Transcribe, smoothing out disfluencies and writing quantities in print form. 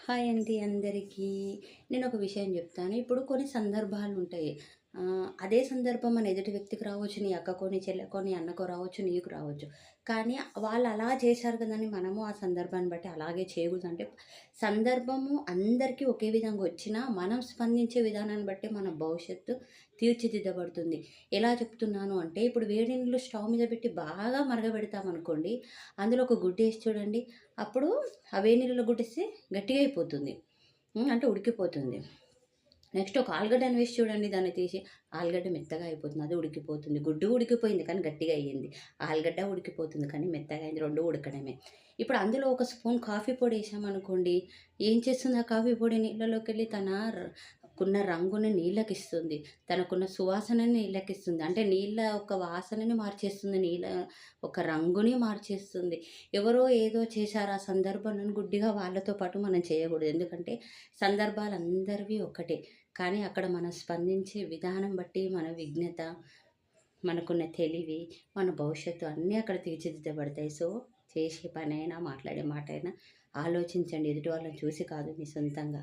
Hi అండి అందరికీ. నేనొక విషయం జెప్తాను. ఇప్పుడు కొన్ని సందర్భాలుంటాయి. అదే సందర్భం మన ఎదుటి వ్యక్తికి రావచ్చు. నీ అక్కకో, నీ చెల్లెకో, నీ అన్నకో రావచ్చు, నీకు రావచ్చు. కానీ వాళ్ళలా చేశారు కదని మనము ఆ సందర్భాన్ని బట్టి అలాగే చేయకూడదు. అంటే సందర్భము అందరికీ ఒకే విధంగా వచ్చినా, మనం స్పందించే విధానాన్ని బట్టి మన భవిష్యత్తు తీర్చిదిద్దబడుతుంది. ఎలా చెప్తున్నాను అంటే, ఇప్పుడు వేడి నీళ్ళు స్టవ్ మీద పెట్టి బాగా మరగబెడతామనుకోండి, అందులో ఒక గుడ్డేసి చూడండి. అప్పుడు ఆ వేడి నీళ్ళలో గుడ్డేస్తే గట్టిగా అయిపోతుంది. అంటే ఉడికిపోతుంది. నెక్స్ట్ ఒక ఆలుగడ్డని వేసి చూడండి దాన్ని తీసి, ఆలుగడ్డ మెత్తగా అయిపోతుంది. అది ఉడికిపోతుంది. గుడ్డు ఉడికిపోయింది కానీ గట్టిగా అయ్యింది. ఆలుగడ్డ ఉడికిపోతుంది కానీ మెత్తగా అయింది. 2 ఉడకడమే. ఇప్పుడు అందులో ఒక స్పూన్ కాఫీ పొడి ఏసామనుకోండి, ఏం చేస్తుంది ఆ కాఫీ పొడి నీళ్ళలోకెళ్ళి కున్న రంగుని నీళ్ళకిస్తుంది. తనకున్న సువాసనని నీళ్ళకిస్తుంది. అంటే నీళ్ళ ఒక వాసనని మార్చేస్తుంది. నీళ్ళ ఒక రంగుని మార్చేస్తుంది. ఎవరో ఏదో చేశారు ఆ సందర్భంలోని గుడ్డిగా వాళ్ళతో పాటు మనం చేయకూడదు. ఎందుకంటే సందర్భాలందరివి ఒకటే. కానీ అక్కడ మనం స్పందించే విధానం బట్టి మన విజ్ఞత, మనకున్న తెలివి, మన భవిష్యత్తు అన్నీ అక్కడ తీర్చిదిద్దబడతాయి. సో, చేసే పనైనా, మాట్లాడే మాటైనా ఆలోచించండి. ఎదుటి వాళ్ళని చూసి కాదు మీ సొంతంగా.